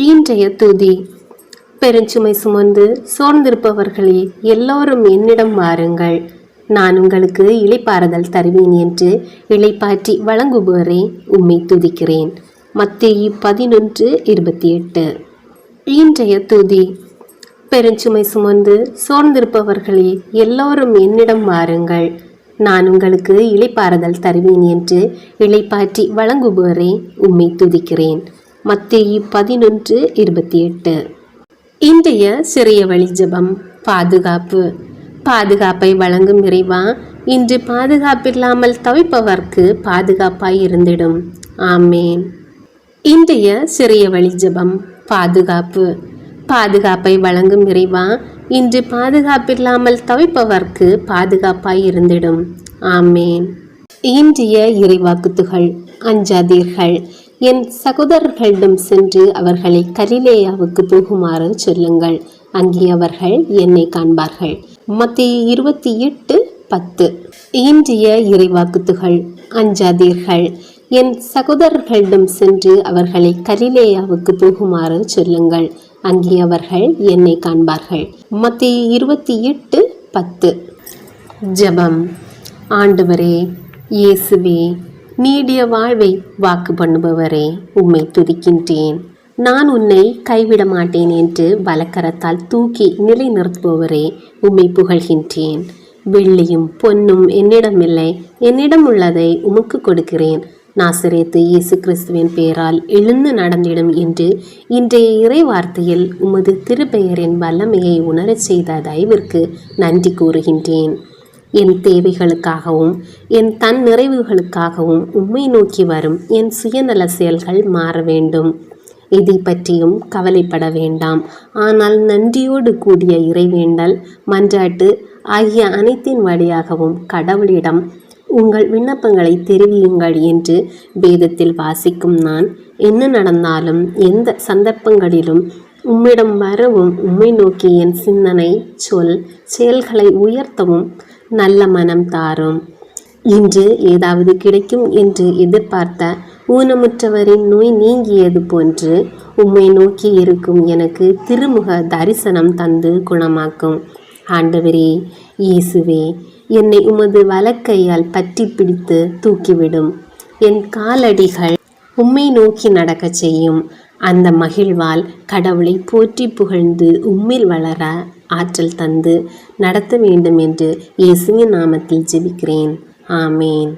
இன்றைய துதி. பெருஞ்சுமை சுமந்து சோர்ந்திருப்பவர்களே, எல்லோரும் என்னிடம் வாருங்கள், நான் உங்களுக்கு இளைப்பாறுதல் தருவேன் என்று இளைப்பாற்றி வழங்குபவரே, உம்மை துதிக்கிறேன். மத்தேயு 11:28. இன்றைய துதி. பெருஞ்சுமை சுமந்து சோர்ந்திருப்பவர்களே, எல்லோரும் என்னிடம் வாருங்கள், நான் உங்களுக்கு இளைப்பாறுதல் தருவேன் என்று இளைப்பாற்றி வழங்குபவரே, உம்மை துதிக்கிறேன். மத்தேயு 11:28. இன்றைய சிறிய வழி ஜெபம். பாதுகாப்பு. பாதுகாப்பை வழங்கும் இறைவா, இன்று பாதுகாப்பில்லாமல் தவிப்பவர்க்கு பாதுகாப்பாய் இருந்திடும். ஆமேன். இன்றைய சிறிய வழி ஜெபம். பாதுகாப்பு. பாதுகாப்பை வழங்கும் இறைவா, இன்று பாதுகாப்பில்லாமல் தவிப்பவர்க்கு பாதுகாப்பாய் இருந்திடும். ஆமேன். இன்றைய இறைவாக்குத்துகள். அஞ்சாதீர்கள், என் சகோதரர்களிடம் சென்று அவர்களை கலிலேயாவுக்கு போகுமாறு சொல்லுங்கள், அங்கே அவர்கள் என்னை காண்பார்கள். மத்தேயு 28:10. இன்றைய இறைவாக்குத்துகள். அஞ்சாதீர்கள், என் சகோதரர்களிடம் சென்று அவர்களை கலிலேயாவுக்கு போகுமாறு சொல்லுங்கள், அங்கே அவர்கள் என்னை காண்பார்கள். மத்தேயு 28:10. ஜெபம். ஆண்டவரே இயேசுவே, நீடிய வாழ்வை வாக்கு பண்ணுபவரே, உம்மை துதிக்கின்றேன். நான் உன்னை கைவிட மாட்டேன் என்று வலக்கரத்தால் தூக்கி நிலைநிறுத்துபவரே, உம்மை புகழ்கின்றேன். வெள்ளியும் பொன்னும் என்னிடமில்லை, என்னிடம் உள்ளதை உமக்கு கொடுக்கிறேன். நாசரேத்து இயேசு கிறிஸ்துவின் பெயரால் எழுந்து நடந்திடும் என்று இன்றைய இறை வார்த்தையில் உமது திருப்பெயரின் வல்லமையை உணரச் செய்த தயவிற்கு நன்றி கூறுகின்றேன். என் தேவைகளுக்காகவும் என் தன் நிறைவுகளுக்காகவும் உம்மை நோக்கி வரும் என் சுயநல செயல்கள் மாற வேண்டும். இதை பற்றியும் கவலைப்பட வேண்டாம். ஆனால் நன்றியோடு கூடிய இறைவேண்டல், மன்றாட்டு ஆகிய அனைத்தின் வழியாகவும் கடவுளிடம் உங்கள் விண்ணப்பங்களை தெரிவியுங்கள் என்று வேதத்தில் வாசிக்கும் நான், என்ன நடந்தாலும் எந்த சந்தர்ப்பங்களிலும் உம்மிடம் வரவும் உம்மை நோக்கி என் சிந்தனை சொல் செயல்களை உயர்த்தவும் நல்ல மனம் தாரும். இன்று ஏதாவது கிடைக்கும் என்று எதிர்பார்த்த ஊனமுற்றவரின் நோய் நீங்கியது போன்று உம்மை நோக்கி இருக்கும் எனக்கு திருமுக தரிசனம் தந்து குணமாக்கும். ஆண்டவரே இயேசுவே, என்னை உமது வலக்கையால் பற்றி பிடித்து தூக்கிவிடும். என் காலடிகள் உம்மை நோக்கி நடக்க செய்யும். அந்த மகிழ்வால் கடவுளை போற்றி புகழ்ந்து உம்மில் வளர ஆற்றல் தந்து நடத்த வேண்டும் என்று இயேசுவின் நாமத்தில் ஜெபிக்கிறேன். ஆமேன்.